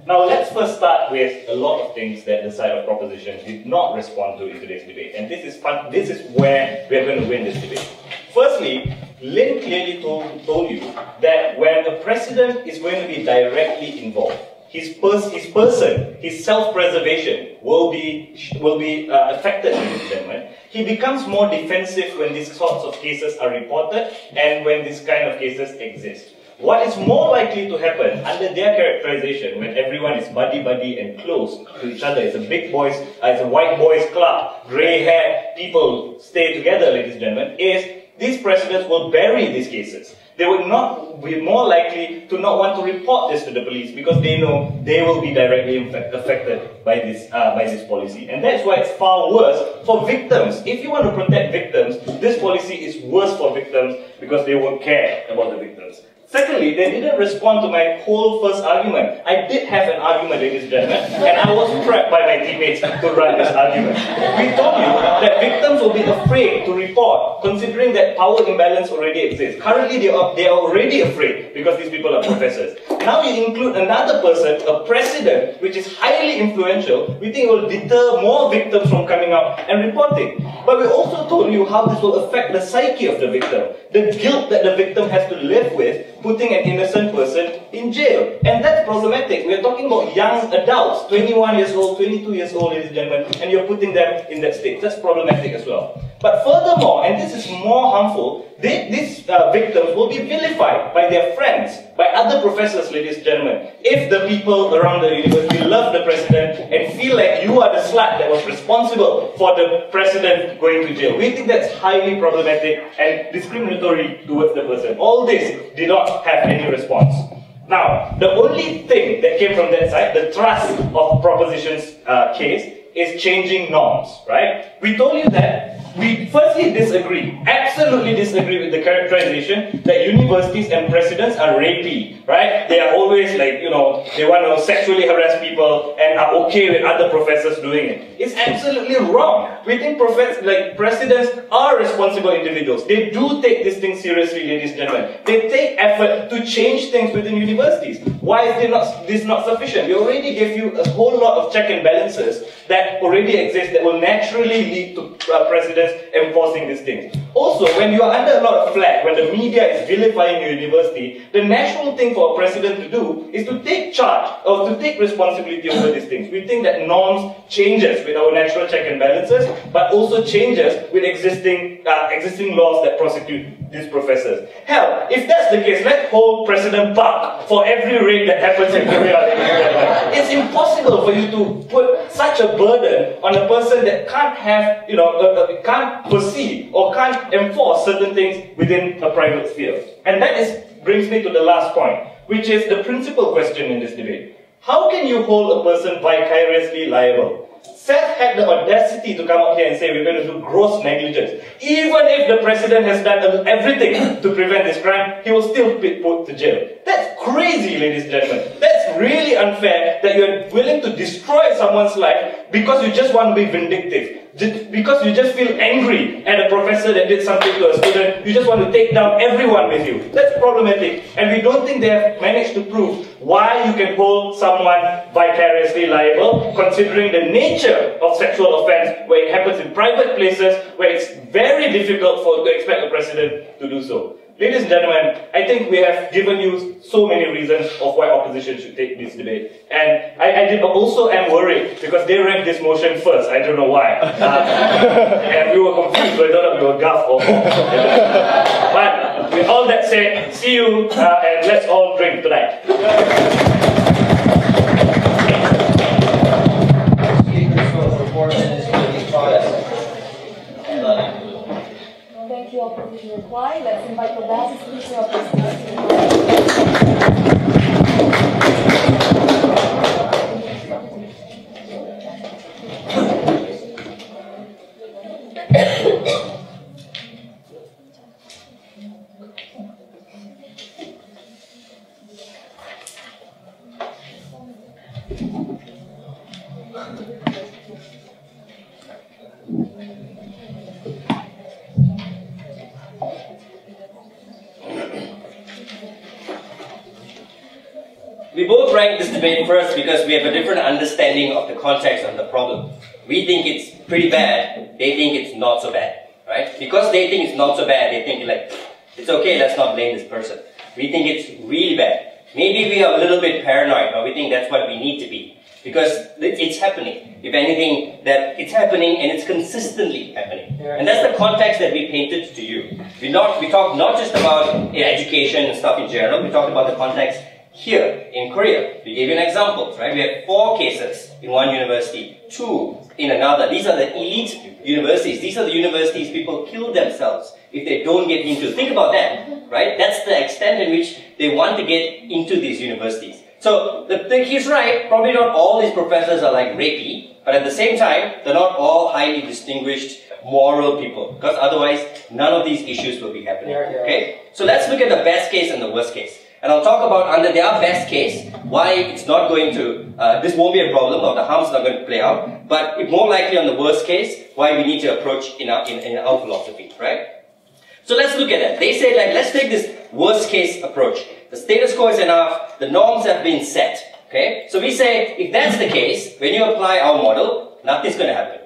Now let's first start with a lot of things that the side of proposition did not respond to in today's debate, and this is fun. This is where we're going to win this debate. Firstly, Lin clearly told you that when a president is going to be directly involved, his self-preservation will be affected in this amendment. He becomes more defensive when these sorts of cases are reported and when these kind of cases exist. What is more likely to happen under their characterization, when everyone is buddy-buddy and close to each other, it's a white boys club, grey-haired people stay together, ladies and gentlemen, is these presidents will bury these cases. They would not be more likely to not want to report this to the police because they know they will be directly affected by this policy. And that's why it's far worse for victims. If you want to protect victims, this policy is worse for victims because they won't care about the victims. Secondly, they didn't respond to my whole first argument. I did have an argument, ladies and gentlemen, and I was prepped by my teammates to run this argument. We told you that victims will be afraid to report, considering that power imbalance already exists. Currently, they are already afraid because these people are professors. Now you include another person, a president, which is highly influential, we think it will deter more victims from coming out and reporting. But we also told you how this will affect the psyche of the victim, the guilt that the victim has to live with, putting an innocent person in jail. And that's problematic. We're talking about young adults, 21 years old, 22 years old, ladies and gentlemen, and you're putting them in that state. That's problematic as well. But furthermore, and this is more harmful, these victims will be vilified by their friends, by other professors, ladies and gentlemen. If the people around the university love the president and feel like you are the slut that was responsible for the president going to jail, we think that's highly problematic and discriminatory towards the person. All this did not have any response. Now, the only thing that came from that side, the thrust of proposition's case, is changing norms, right? We told you that We firstly disagree, absolutely disagree with the characterization that universities and presidents are rapey, right? They are always like, you know, they want to sexually harass people and are okay with other professors doing it. It's absolutely wrong. We think presidents are responsible individuals. They do take this thing seriously, ladies and gentlemen. They take effort to change things within universities. Why is this not sufficient? We already gave you a whole lot of check and balances that already exist that will naturally lead to presidents enforcing these things. Also, when you are under a lot of flack, when the media is vilifying your university, the natural thing for a president to do is to take charge or to take responsibility over these things. We think that norms changes with our natural check and balances, but also changes with existing laws that prosecute these professors. Hell, if that's the case, let's hold President Park for every raid that happens in Korea. It's impossible for you to put such a burden on a person that can't have, can't foresee or can't enforce certain things within a private sphere. And that brings me to the last point, which is the principal question in this debate. How can you hold a person vicariously liable? Seth had the audacity to come out here and say we're going to do gross negligence. Even if the president has done everything to prevent this crime, he will still be put to jail. That's crazy, ladies and gentlemen. That's really unfair that you're willing to destroy someone's life because you just want to be vindictive. Because you just feel angry at a professor that did something to a student, you just want to take down everyone with you. That's problematic, and we don't think they have managed to prove why you can hold someone vicariously liable, considering the nature of sexual offense, where it happens in private places, where it's very difficult to expect a president to do so. Ladies and gentlemen, I think we have given you so many reasons of why opposition should take this debate. And I also am worried because they ranked this motion first. I don't know why. And we were confused whether or not we were guff or not. But with all that said, see you and let's all drink tonight. Speakers for 4 minutes, 45. Thank you all for the reply. Let's invite the last speaker of this meeting. We both ranked this debate first because we have a different understanding of the context of the problem. We think it's pretty bad, they think it's not so bad, right? Because they think it's not so bad, they think like, it's okay, let's not blame this person. We think it's really bad. Maybe we are a little bit paranoid, or we think that's what we need to be. Because it's happening. If anything, that it's happening and it's consistently happening. And that's the context that we painted to you. We talked not just about education and stuff in general, we talked about the context here in Korea. We gave you an example, right? We have 4 cases in one university, 2 in another. These are the elite universities. These are the universities people kill themselves if they don't get into. Think about that, right? That's the extent in which they want to get into these universities. So he's right, probably not all these professors are like rapey, but at the same time, they're not all highly distinguished moral people, because otherwise none of these issues will be happening. Okay? So let's look at the best case and the worst case. And I'll talk about under their best case, why it's not going to, this won't be a problem, or the harm's not going to play out, but more likely on the worst case, why we need to approach in our philosophy, right? So let's look at that. They say, like, let's take this worst case approach. The status quo is enough, the norms have been set, okay? So we say, if that's the case, when you apply our model, nothing's going to happen,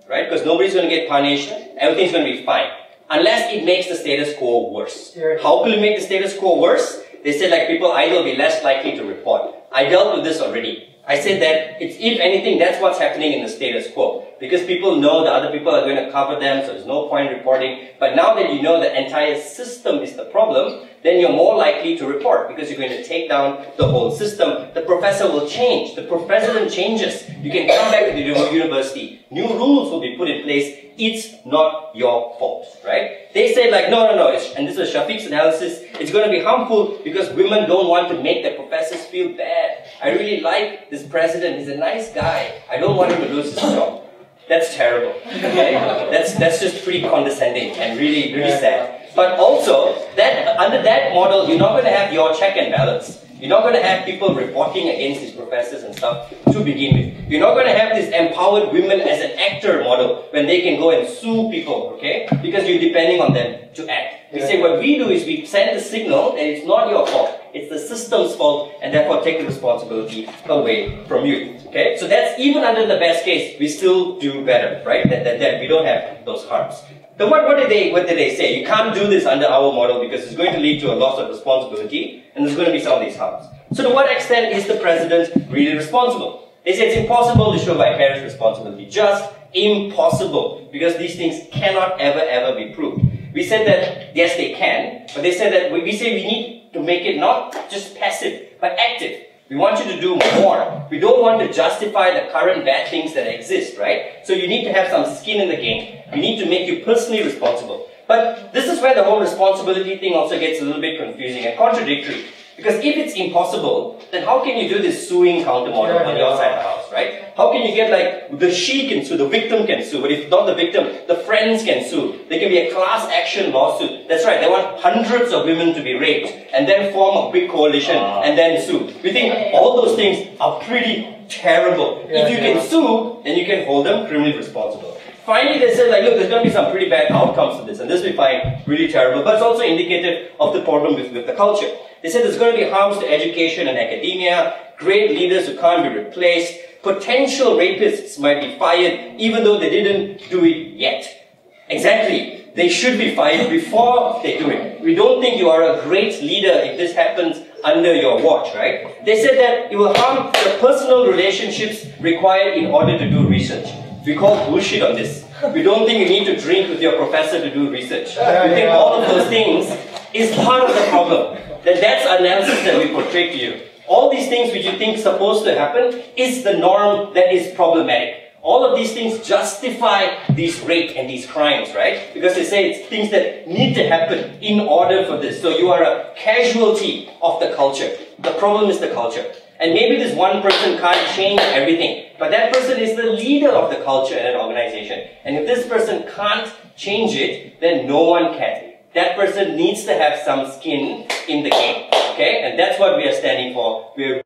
right? Because nobody's going to get punished, everything's going to be fine. Unless it makes the status quo worse. How will it make the status quo worse? They said like people either will be less likely to report. I dealt with this already. I said that it's, if anything, that's what's happening in the status quo. Because people know the other people are going to cover them, so there's no point reporting. But now that you know the entire system is the problem, then you're more likely to report because you're going to take down the whole system. The professor will change. The president changes. You can come back to the university. New rules will be put in place. It's not your fault, right? They say like, no, and this is Shafiq's analysis, it's going to be harmful because women don't want to make the professors feel bad. I really like this president. He's a nice guy. I don't want him to lose his job. That's terrible. Okay? That's just pretty condescending and really, really sad. But also, that under that model, you're not going to have your check and balance. You're not going to have people reporting against these professors and stuff to begin with. You're not going to have this empowered women as an actor model when they can go and sue people, okay? Because you're depending on them to act. We say what we do is we send the signal that it's not your fault. It's the system's fault, and therefore take the responsibility away from you. Okay? So that's even under the best case, we still do better, right? That we don't have those harms. So what did they say? You can't do this under our model because it's going to lead to a loss of responsibility, and there's going to be some of these harms. So to what extent is the president really responsible? They say it's impossible to show vicarious responsibility. Just impossible. Because these things cannot ever be proved. We said that, yes, they can, but they said that we say we need to make it not just passive, but active. We want you to do more. We don't want to justify the current bad things that exist, right? So you need to have some skin in the game. We need to make you personally responsible. But this is where the whole responsibility thing also gets a little bit confusing and contradictory. Because if it's impossible, then how can you do this suing counter model on your side of the house, right? How can you get like, the she can sue, the victim can sue, but if not the victim, the friends can sue. There can be a class action lawsuit. That's right, they want hundreds of women to be raped and then form a big coalition and then sue. We think all those things are pretty terrible. If you can sue, then you can hold them criminally responsible. Finally, they said, like, look, there's going to be some pretty bad outcomes to this, and this we find really terrible, but it's also indicative of the problem with the culture. They said there's going to be harms to education and academia, great leaders who can't be replaced, potential rapists might be fired even though they didn't do it yet. Exactly. They should be fired before they do it. We don't think you are a great leader if this happens under your watch, right? They said that it will harm the personal relationships required in order to do research. We call bullshit on this. We don't think you need to drink with your professor to do research. We think all of those things is part of the problem. That's analysis that we portray to you. All these things which you think is supposed to happen is the norm that is problematic. All of these things justify these rape and these crimes, right? Because they say it's things that need to happen in order for this. So you are a casualty of the culture. The problem is the culture. And maybe this one person can't change everything, but that person is the leader of the culture in an organization. And if this person can't change it, then no one can. That person needs to have some skin in the game, okay? And that's what we are standing for.